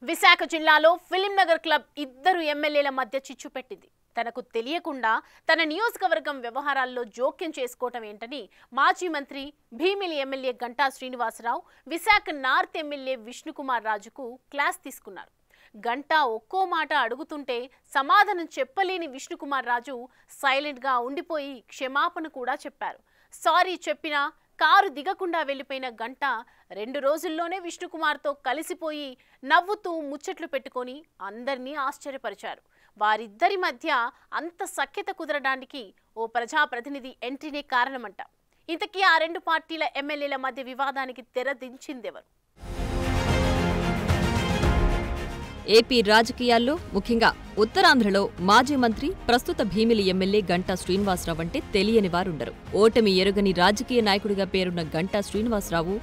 విశాఖ జిల్లాలో film Nagar club ఇద్దరు ఎమ్మెల్యేల మధ్య చిచ్చు పెట్టింది. తనకు తెలియకుండా తన నియోజకవర్గం వ్యవహారాల్లో జోక్యం చేసుకోవటం ఏంటని మాజీ మంత్రి Bheemili MLA Ganta Srinivasarao Visakha north MLA Vishnukumar రాజుకు క్లాస్ తీసుకున్నారు. గంటా ఒక్కో మాట అడుగుతుంటే సమాధానం చెప్పలేని విష్ణుకుమార్ రాజు సైలెంట్ గా ఉండిపోయి క్షమాపణ కూడా చెప్పారు. సారీ చెప్పినా కారు దిగకుండా వెళ్లిపోయిన గంటా 2 రోజుల్లోనే విష్ణుకుమార్తో కలిసిపోయి నవ్వుతూ ముచ్చట్లు పెట్టుకొని అందరినీ ఆశ్చర్యపరిచారు. వారిద్దరి మధ్య అంత సఖ్యత కుదరడానికి ఓ ప్రజాప్రతినిధి ఎంట్రీనే కారణమంట. ఇంతకీ ఆ 2 పార్టీల ఎమ్మెల్యేల మధ్య వివాదానికి తెరదించిందెవరు? ఏపీ రాజకీయాల్లో ముఖ్యంగా ఉత్తరాంధ్రలో మాజీ మంత్రి ప్రస్తుత భీమిలి ఎమ్మెల్యే గంటా శ్రీనివాసరావు అంటే తెలియని వారుండరు. ఓటమి ఎరుగని రాజకీయ నాయకుడిగా పేరున్న గంటా శ్రీనివాసరావు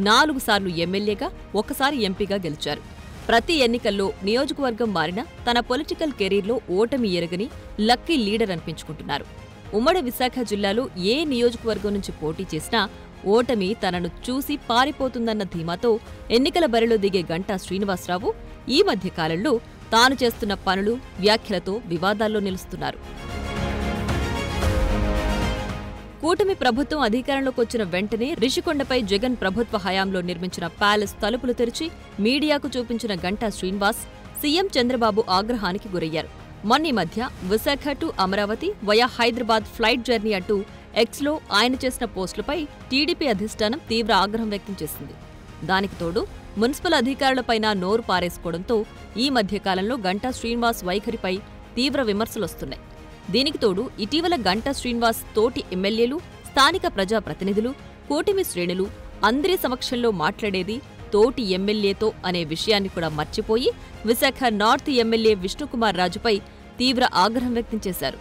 4 సార్లు ఎమ్మెల్యేగా, 1 సారి ఎంపీగా గెలిచారు. ప్రతి ఎన్నికల్లో నియోజకవర్గం మారినా తన పొలిటికల్ కెరీర్లో ఓటమి ఎరగని లక్కీ లీడర్ అనిపించుకుంటున్నారు. ఉమ్మడి విశాఖ జిల్లాలో ఏ నియోజకవర్గం నుంచి పోటీ చేసినా ఓటమి తనను చూసి పారిపోతుందన్న ధీమాతో ఎన్నికల బరిలో దిగే గంటా శ్రీనివాసరావు ఈ మధ్య కాలంలో తాను చేస్తున్న పనులు, వ్యాఖ్యలతో వివాదాల్లో నిలుస్తున్నారు. కూటమి ప్రభుత్వం అధికారంలోకి వచ్చిన వెంటనే రిషికొండపై జగన్ ప్రభుత్వ హయాంలో నిర్మించిన ప్యాలెస్ తలుపులు తెరిచి మీడియాకు చూపించిన గంటా శ్రీనివాస్ సీఎం చంద్రబాబు ఆగ్రహానికి గురయ్యారు. మొన్నీ మధ్య Visakha to Amaravati via Hyderabad flight journey అంటూ ఎక్స్లో ఆయన చేసిన పోస్టులపై టీడీపీ అధిష్టానం తీవ్ర ఆగ్రహం వ్యక్తం చేసింది. దానికి తోడు మున్సిపల్ అధికారులపైన నోరు పారేసుకోవడంతో ఈ మధ్యకాలంలో గంటా శ్రీనివాస్ వైఖరిపై తీవ్ర విమర్శలొస్తున్నాయి. దీనికి తోడు ఇటీవల గంటా శ్రీనివాస్ తోటి ఎమ్మెల్యేలు, స్థానిక ప్రజాప్రతినిధులు, కూటమి శ్రేణులు అందరి సమక్షంలో మాట్లాడేది తోటి ఎమ్మెల్యేతో అనే విషయాన్ని కూడా మర్చిపోయి విశాఖ నార్త్ ఎమ్మెల్యే విష్ణుకుమార్ రాజుపై తీవ్ర ఆగ్రహం వ్యక్తం చేశారు.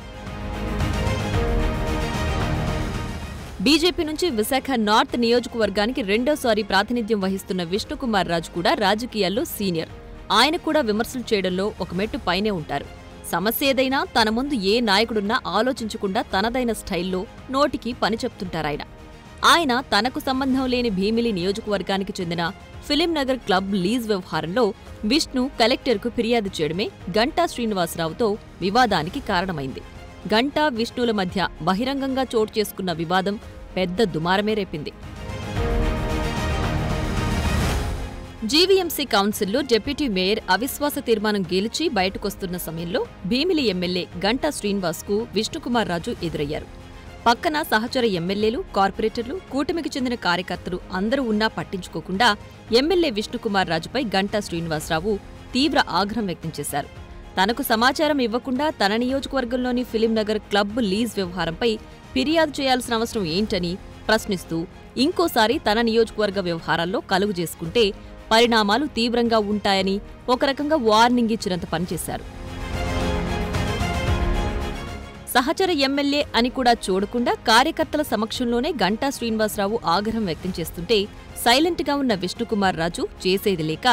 బీజేపీ నుంచి విశాఖ నార్త్ నియోజకవర్గానికి 2వ సారి ప్రాతినిధ్యం వహిస్తున్న విష్ణుకుమార్ రాజు కూడా రాజకీయాల్లో సీనియర్. ఆయన కూడా విమర్శలు చేయడంలో ఒక మెట్టు పైనే ఉంటారు. సమస్య ఏదైనా తన ముందు ఏ నాయకుడున్నా ఆలోచించకుండా తనదైన స్టైల్లో నోటికి పని చెప్తుంటారాయన. ఆయన తనకు సంబంధం లేని భీమిలి నియోజకవర్గానికి చెందిన ఫిలిం నగర్ క్లబ్ లీజ్ వ్యవహారంలో విష్ణు కలెక్టర్కు ఫిర్యాదు చేయడమే గంటా శ్రీనివాసరావుతో వివాదానికి కారణమైంది. గంటా, విష్ణుల మధ్య బహిరంగంగా చోటు చేసుకున్న వివాదం పెద్ద దుమారమే రేపింది. జీవీఎంసీ కౌన్సిల్లో డిప్యూటీ మేయర్ అవిశ్వాస తీర్మానం గెలిచి బయటకొస్తున్న సమయంలో భీమిలి ఎమ్మెల్యే గంటా శ్రీనివాస్కు విష్ణుకుమార్ రాజు ఎదురయ్యారు. పక్కన సహచర ఎమ్మెల్యేలు, కార్పొరేటర్లు, కూటమికి చెందిన కార్యకర్తలు అందరూ ఉన్నా పట్టించుకోకుండా ఎమ్మెల్యే విష్ణుకుమార్ రాజుపై గంటా శ్రీనివాసరావు తీవ్ర ఆగ్రహం వ్యక్తం చేశారు. తనకు సమాచారం ఇవ్వకుండా తన నియోజకవర్గంలోని ఫిలిం నగర్ క్లబ్ లీజ్ వ్యవహారంపై ఫిర్యాదు చేయాల్సిన అవసరం ఏంటని ప్రశ్నిస్తూ ఇంకోసారి తన నియోజకవర్గ వ్యవహారాల్లో కలుగు చేసుకుంటే పరిణామాలు తీవ్రంగా ఉంటాయని ఒక రకంగా వార్నింగ్ ఇచ్చినంత పనిచేశారు. సహచర ఎమ్మెల్యే అని కూడా చూడకుండా కార్యకర్తల సమక్షంలోనే గంటా శ్రీనివాసరావు ఆగ్రహం వ్యక్తం చేస్తుంటే సైలెంట్గా ఉన్న విష్ణుకుమార్ రాజు చేసేది లేక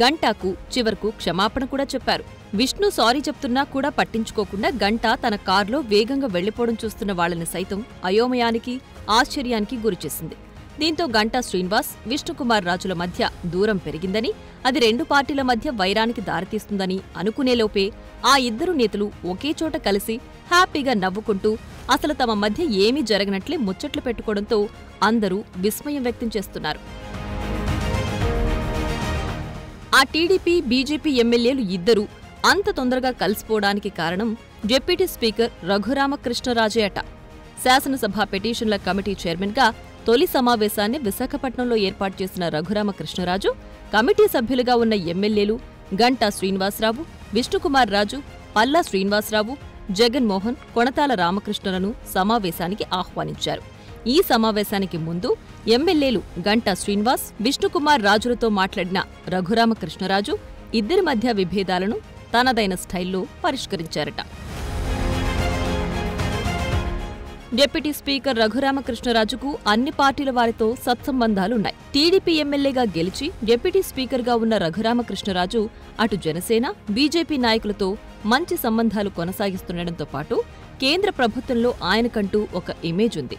గంటాకు చివరకు క్షమాపణ కూడా చెప్పారు. విష్ణు సారీ చెప్తున్నా కూడా పట్టించుకోకుండా గంటా తన కారులో వేగంగా వెళ్లిపోవడం చూస్తున్న వాళ్లని సైతం అయోమయానికి, ఆశ్చర్యానికి గురిచేసింది. దీంతో గంటా శ్రీనివాస్, విష్ణుకుమార్ రాజుల మధ్య దూరం పెరిగిందని, అది 2 పార్టీల మధ్య వైరానికి దారితీస్తుందని అనుకునేలోపే ఆ ఇద్దరు నేతలు ఒకే చోట కలిసి హ్యాపీగా నవ్వుకుంటూ అసలు తమ మధ్య ఏమీ జరగనట్లే ముచ్చట్లు పెట్టుకోవడంతో అందరూ విస్మయం వ్యక్తం చేస్తున్నారు. ఆ టీడీపీ, బీజేపీ ఎమ్మెల్యేలు ఇద్దరూ అంత తొందరగా కలిసిపోవడానికి కారణం డిప్యూటీ స్పీకర్ రఘురామకృష్ణరాజే అట. శాసనసభ పిటిషన్ల కమిటీ చైర్మన్గా తొలి సమావేశాన్ని విశాఖపట్నంలో ఏర్పాటు చేసిన రఘురామకృష్ణరాజు, కమిటీ సభ్యులుగా ఉన్న ఎమ్మెల్యేలు గంటా శ్రీనివాసరావు, విష్ణుకుమార్ రాజు, పల్లా శ్రీనివాసరావు, జగన్మోహన్, కొణతాల రామకృష్ణలను సమావేశానికి ఆహ్వానించారు. ఈ సమావేశానికి ముందు ఎమ్మెల్యేలు గంటా శ్రీనివాస్, విష్ణుకుమార్ రాజులతో మాట్లాడిన రఘురామకృష్ణరాజు ఇద్దరి మధ్య విభేదాలను తనదైన స్టైల్లో పరిష్కరించారట. డిప్యూటీ స్పీకర్ రఘురామకృష్ణరాజుకు అన్ని పార్టీల వారితో సత్సంబంధాలున్నాయి. టీడీపీ ఎమ్మెల్యేగా గెలిచి డిప్యూటీ స్పీకర్గా ఉన్న రఘురామకృష్ణరాజు అటు జనసేన, బీజేపీ నాయకులతో మంచి సంబంధాలు కొనసాగిస్తుండటంతో పాటు కేంద్ర ప్రభుత్వంలో ఆయనకంటూ ఒక ఇమేజ్ ఉంది.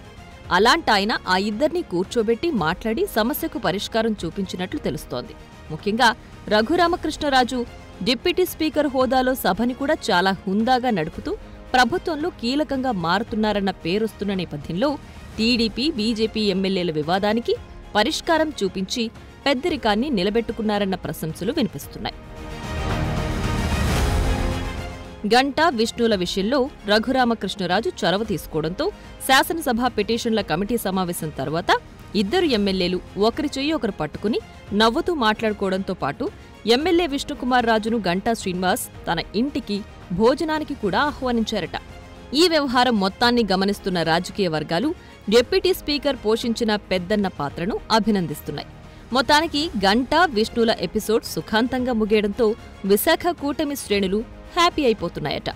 అలాంటాయన ఆ ఇద్దరినీ కూర్చోబెట్టి మాట్లాడి సమస్యకు పరిష్కారం చూపించినట్లు తెలుస్తోంది. ముఖ్యంగా రఘురామకృష్ణరాజు డిప్యూటీ స్పీకర్ హోదాలో సభని కూడా చాలా హుందాగా నడుపుతూ ప్రభుత్వంలో కీలకంగా మారుతున్నారన్న పేరొస్తున్న నేపథ్యంలో టీడీపీ, బీజేపీ ఎమ్మెల్యేల వివాదానికి పరిష్కారం చూపించి పెద్దరికాన్ని నిలబెట్టుకున్నారన్న ప్రశంసలు వినిపిస్తున్నాయి. గంటా, విష్ణుల విషయంలో రఘురామకృష్ణరాజు చొరవ తీసుకోవడంతో శాసనసభ పిటిషన్ల కమిటీ సమావేశం తర్వాత ఇద్దరు ఎమ్మెల్యేలు ఒకరి చెయ్యి ఒకరు పట్టుకుని నవ్వుతూ మాట్లాడుకోవడంతో పాటు ఎమ్మెల్యే విష్ణుకుమార్ రాజును గంటా శ్రీనివాస్ తన ఇంటికి భోజనానికి కూడా ఆహ్వానించారట. ఈ వ్యవహారం మొత్తాన్ని గమనిస్తున్న రాజకీయ వర్గాలు డిప్యూటీ స్పీకర్ పోషించిన పెద్దన్న పాత్రను అభినందిస్తున్నాయి. మొత్తానికి గంటా, విష్ణుల ఎపిసోడ్ సుఖాంతంగా ముగియడంతో విశాఖ కూటమి శ్రేణులు హ్యాపీ అయిపోతున్నాయట.